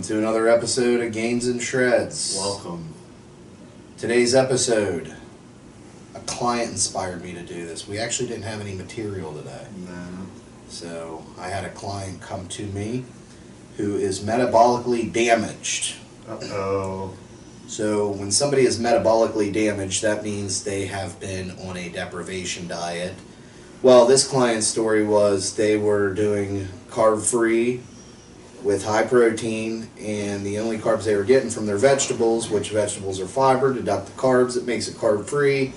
to another episode of Gains and Shreds. Welcome. Today's episode, a client inspired me to do this. We actually didn't have any material today. No. So I had a client come to me who is metabolically damaged. Uh-oh. So when somebody is metabolically damaged, that means they have been on a deprivation diet. Well, this client's story was they were doing carb-free with high protein, and the only carbs they were getting from their vegetables, which vegetables are fiber, deduct the carbs, it makes it carb-free,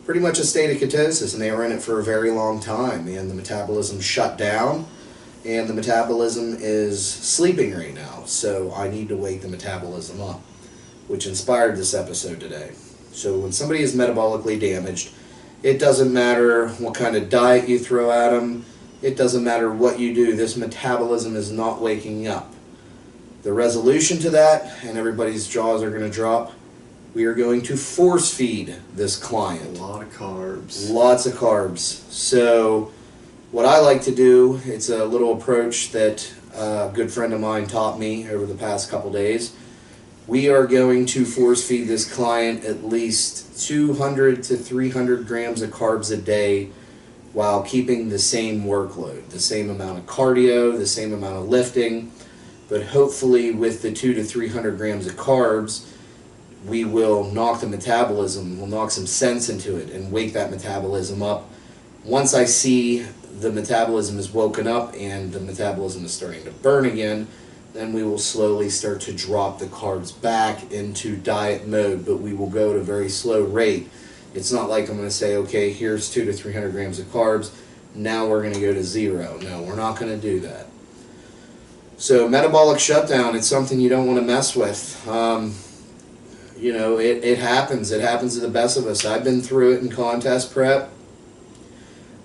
pretty much a state of ketosis, and they were in it for a very long time, and the metabolism shut down, and the metabolism is sleeping right now, so I need to wake the metabolism up, which inspired this episode today. So when somebody is metabolically damaged, it doesn't matter what kind of diet you throw at them, it doesn't matter what you do, this metabolism is not waking up. The resolution to that, and everybody's jaws are going to drop, we are going to force feed this client. A lot of carbs. Lots of carbs. So what I like to do, it's a little approach that a good friend of mine taught me over the past couple days. We are going to force feed this client at least 200 to 300 grams of carbs a day while keeping the same workload, the same amount of cardio, the same amount of lifting, but hopefully with the 200 to 300 grams of carbs, we will knock the metabolism, we'll knock some sense into it and wake that metabolism up. Once I see the metabolism is woken up and the metabolism is starting to burn again, then we will slowly start to drop the carbs back into diet mode, but we will go at a very slow rate. It's not like I'm going to say, okay, here's 200 to 300 grams of carbs, now we're going to go to zero. No, we're not going to do that. So metabolic shutdown, it's something you don't want to mess with. You know, it happens. It happens to the best of us. I've been through it in contest prep.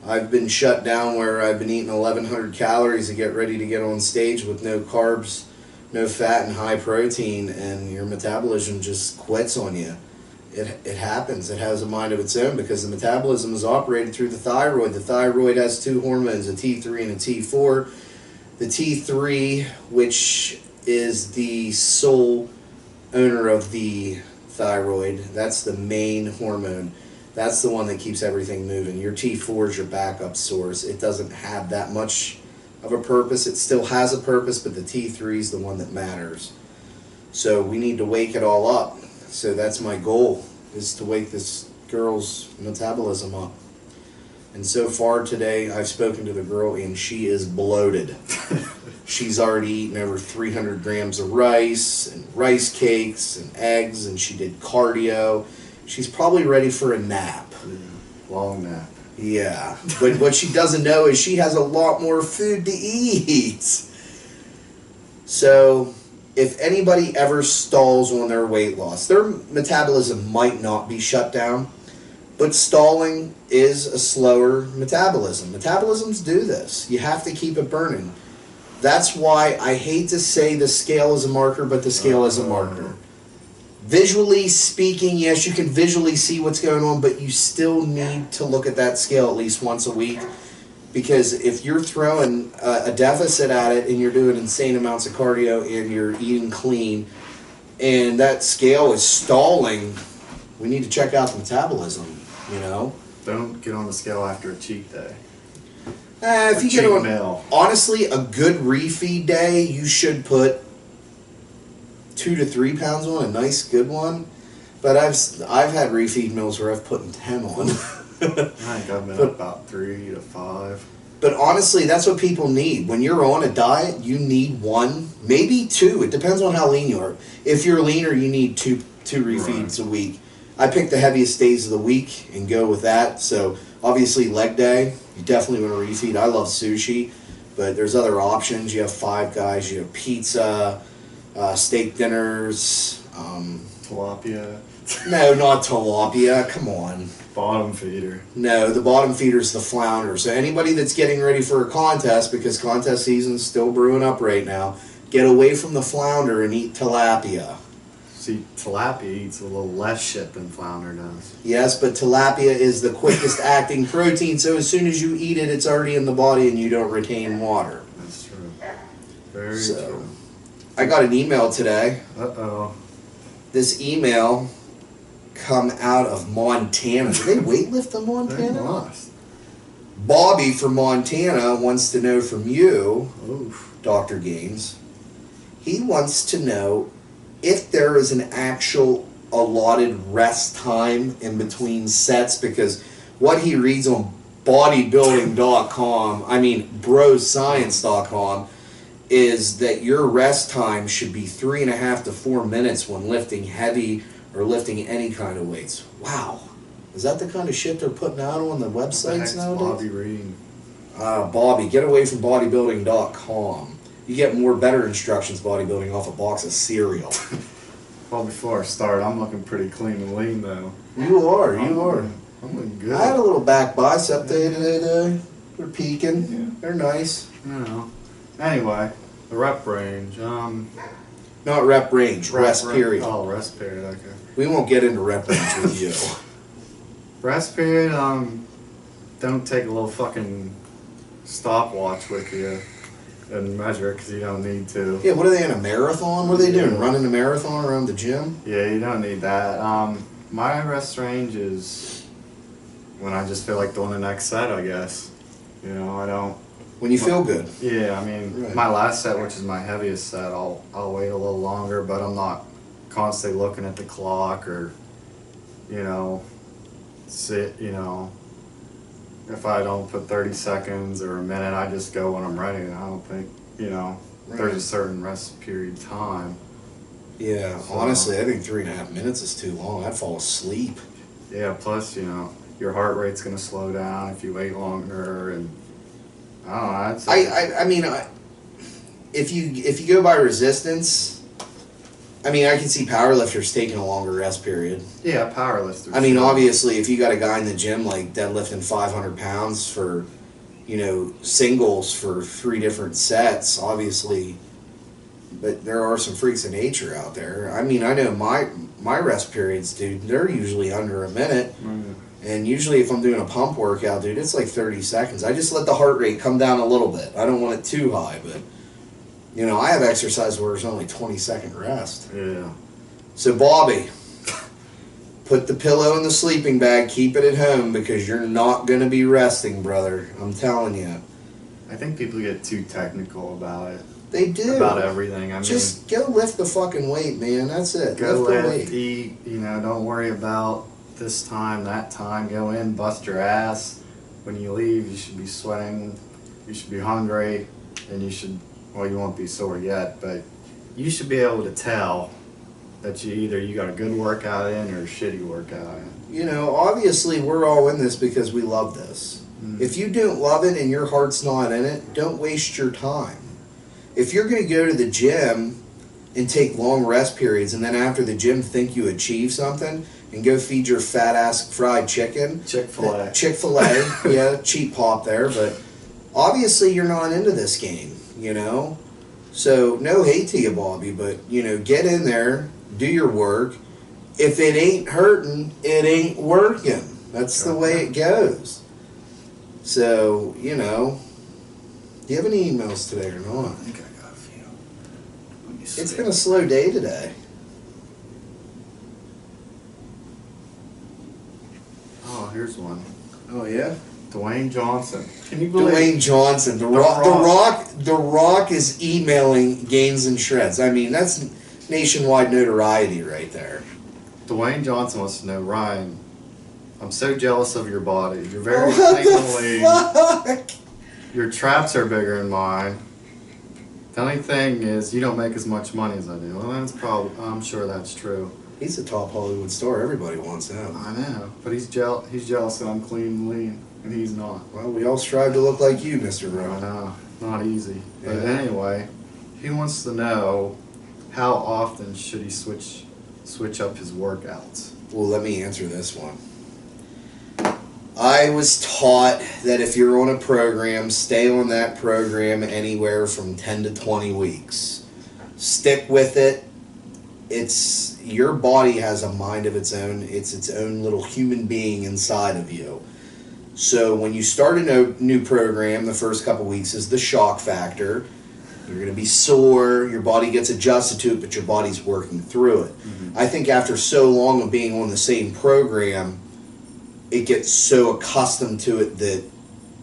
I've been shut down where I've been eating 1,100 calories to get ready to get on stage with no carbs, no fat, and high protein, and your metabolism just quits on you. It happens. It has a mind of its own because the metabolism is operated through the thyroid. The thyroid has two hormones, a T3 and a T4. The T3, which is the sole owner of the thyroid, that's the main hormone. That's the one that keeps everything moving. Your T4 is your backup source. It doesn't have that much of a purpose. It still has a purpose, but the T3 is the one that matters. So we need to wake it all up. So that's my goal, is to wake this girl's metabolism up. And so far today, I've spoken to the girl and she is bloated. She's already eaten over 300 grams of rice and rice cakes and eggs, and she did cardio. She's probably ready for a nap. Yeah, long nap. Yeah, but what she doesn't know is she has a lot more food to eat. So if anybody ever stalls on their weight loss, their metabolism might not be shut down, but stalling is a slower metabolism. Metabolisms do this. You have to keep it burning. That's why I hate to say the scale is a marker, but the scale is a marker. Visually speaking, yes, you can visually see what's going on, but you still need to look at that scale at least once a week, because if you're throwing a deficit at it and you're doing insane amounts of cardio and you're eating clean and that scale is stalling, we need to check out the metabolism, you know? Don't get on the scale after a cheat day. If you get on, honestly, a good refeed day, you should put 2 to 3 pounds on, a nice good one. But I've had refeed meals where I've put 10 on. I think I've been up about 3 to 5. But honestly, that's what people need. When you're on a diet, you need 1, maybe 2. It depends on how lean you are. If you're leaner, you need two refeeds a week. I pick the heaviest days of the week and go with that. So obviously leg day, you definitely want to refeed. I love sushi, but there's other options. You have Five Guys, you have pizza, steak dinners. Tilapia. No, not tilapia. Come on. Bottom feeder. No, the bottom feeder is the flounder. So anybody that's getting ready for a contest, because contest season's still brewing up right now, get away from the flounder and eat tilapia. See, tilapia eats a little less shit than flounder does. Yes, but tilapia is the quickest acting protein, so as soon as you eat it, it's already in the body and you don't retain water. That's true. Very true. I got an email today. Uh-oh. This email come out of Montana. Do they weightlift in They Montana? must. Bobby from Montana wants to know from you, Oof. Dr. Gaines. He wants to know if there is an actual allotted rest time in between sets, because what he reads on bodybuilding.com, I mean broscience.com, is that your rest time should be 3.5 to 4 minutes when lifting heavy or lifting any kind of weights. Wow. Is that the kind of shit they're putting out on the websites nowadays? Bobby reading? Bobby, get away from bodybuilding.com. You get more better instructions bodybuilding off a box of cereal. Well, before I start, I'm looking pretty clean and lean, though. You are. I'm looking good. I had a little back bicep day today. They're peaking. Yeah. They're nice. You know. Anyway, the rep range. Not rep range, rest period. Oh, rest period. Okay. We won't get into rep range with you. Rest period. Don't take a little fucking stopwatch with you and measure it because you don't need to. Yeah, what are they in a marathon? What are they doing? Yeah. Running a marathon around the gym? Yeah, you don't need that. My rest range is when I just feel like doing the next set, I guess. You know, I don't. When you feel good. Yeah, I mean, Right. my last set, which is my heaviest set, I'll wait a little longer, but I'm not constantly looking at the clock or, you know, if I don't put 30 seconds or a minute, I just go when I'm ready. I don't think, there's a certain rest period time. Yeah, So- honestly, I think 3.5 minutes is too long. I'd fall asleep. Yeah, plus, your heart rate's going to slow down if you wait longer, and I don't know, I'd say... I mean, if you go by resistance, I mean, I can see powerlifters taking a longer rest period. Yeah, powerlifters. I mean, sure. obviously, if you got a guy in the gym like deadlifting 500 pounds for, singles for 3 different sets, obviously, but there are some freaks of nature out there. I mean, I know my rest periods, dude, they're usually under a minute. Mm. And usually if I'm doing a pump workout, dude, it's like 30 seconds. I just let the heart rate come down a little bit. I don't want it too high, but, I have exercise where it's only 20-second rest. Yeah. So, Bobby, put the pillow in the sleeping bag, keep it at home, because you're not going to be resting, brother. I'm telling you. I think people get too technical about it. They do. About everything. I mean, Just go lift the fucking weight, man. That's it. go lift the lift, weight. eat, don't worry about this time, that time. Go in, bust your ass. When you leave, you should be sweating, you should be hungry, and you won't be sore yet, but you should be able to tell that you got a good workout in or a shitty workout in. Obviously we're all in this because we love this. Mm. If you don't love it and your heart's not in it, don't waste your time. If you're going to go to the gym and take long rest periods and then after the gym think you achieved something and go feed your fat ass fried chicken. Chick-fil-A. Chick-fil-A, yeah, cheap pop there, but obviously you're not into this game, So no hate to you, Bobby, but, get in there, do your work. If it ain't hurting, it ain't working. That's the way it goes. So, do you have any emails today or not? I think I got a few. Let me see. It's been a slow day today. Oh, here's one. Oh, yeah? Dwayne Johnson. Can you believe Dwayne Johnson. The Rock is emailing Gains and Shreds. I mean, that's nationwide notoriety right there. Dwayne Johnson wants to know, Ryan, I'm so jealous of your body. You're very What clean and the lean. fuck? Your traps are bigger than mine. The only thing is you don't make as much money as I do. Well, I'm sure that's true. He's a top Hollywood star. Everybody wants him. I know, but he's jealous that I'm clean and lean, and he's not. Well, we all strive to look like you, Mr. I Rowe. know, not easy. But Yeah. anyway, he wants to know how often should he switch up his workouts. Well, let me answer this one. I was taught that if you're on a program, stay on that program anywhere from 10 to 20 weeks. Stick with it. Your body has a mind of its own. It's its own little human being inside of you. So when you start a new program, the first couple weeks is the shock factor. You're going to be sore. Your body gets adjusted to it, but your body's working through it. Mm-hmm. I think after so long of being on the same program, it gets so accustomed to it that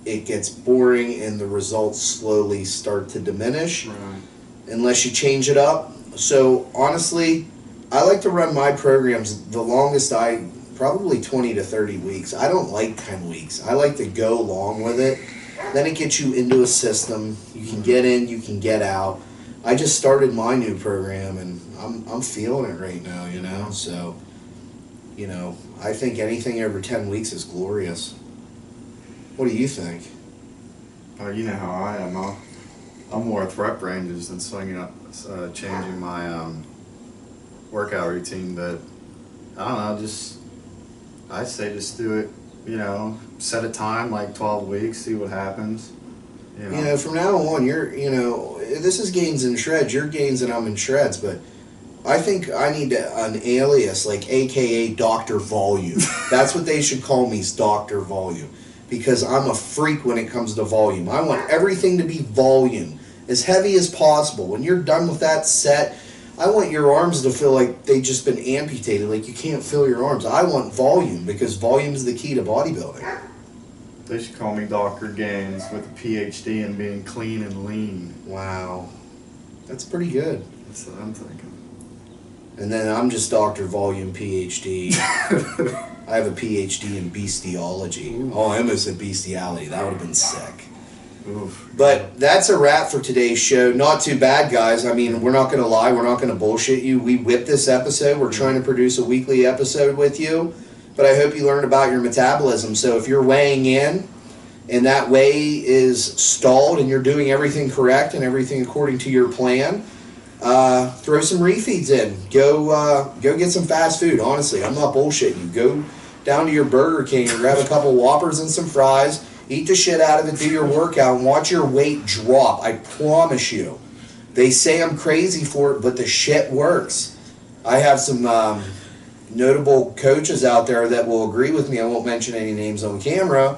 it gets boring and the results slowly start to diminish unless you change it up. So honestly, I like to run my programs the longest probably 20 to 30 weeks. I don't like 10 weeks. I like to go long with it. Then it gets you into a system. You can get in, you can get out. I just started my new program and I'm feeling it right now, you know. So, you know, I think anything over 10 weeks is glorious. What do you think? Oh, you know how I am. I'm more with rep ranges than swinging up, changing my workout routine. But I don't know, I say just do it. You know, set a time like 12 weeks, see what happens. You know, from now on, this is gains and shreds. You're gains and I'm in shreds, but I think I need an alias, like AKA Dr. Volume. That's what they should call me, is Dr. Volume. Because I'm a freak when it comes to volume. I want everything to be volume, as heavy as possible. When you're done with that set, I want your arms to feel like they've just been amputated, like you can't feel your arms. I want volume, because volume is the key to bodybuilding. They should call me Dr. Gaines with a PhD in being clean and lean. Wow. That's pretty good. That's what I'm thinking. And then I'm just Dr. Volume PhD. I have a PhD in bestiology. Ooh. Oh, I almost said bestiality. That would have been sick. Oof. But that's a wrap for today's show. Not too bad, guys. I mean, we're not going to lie. We're not going to bullshit you. We whipped this episode. We're trying to produce a weekly episode with you. But I hope you learned about your metabolism. So if you're weighing in and that weigh is stalled and you're doing everything correct and everything according to your plan, throw some refeeds in. Go get some fast food. Honestly, I'm not bullshitting you. Go down to your Burger King and grab a couple Whoppers and some fries. Eat the shit out of it. Do your workout and watch your weight drop. I promise you. They say I'm crazy for it, but the shit works. I have some notable coaches out there that will agree with me. I won't mention any names on camera,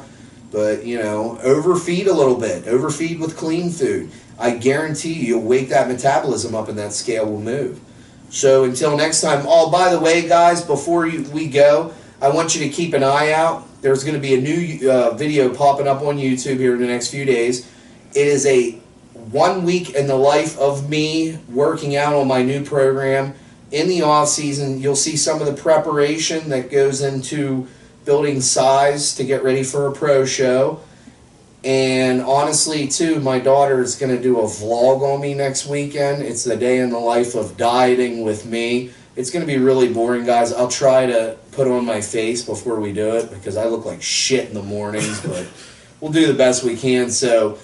but you know, overfeed a little bit. Overfeed with clean food. I guarantee you'll wake that metabolism up and that scale will move. So until next time. Oh, by the way, guys, before we go, I want you to keep an eye out. There's going to be a new video popping up on YouTube here in the next few days. It is a 1 week in the life of me working out on my new program. In the off season, you'll see some of the preparation that goes into building size to get ready for a pro show. And honestly, too, my daughter is going to do a vlog on me next weekend. It's the day in the life of dieting with me. It's going to be really boring, guys. I'll try to put on my face before we do it because I look like shit in the mornings, but we'll do the best we can. So,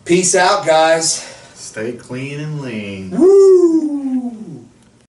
peace out, guys. Stay clean and lean. Woo!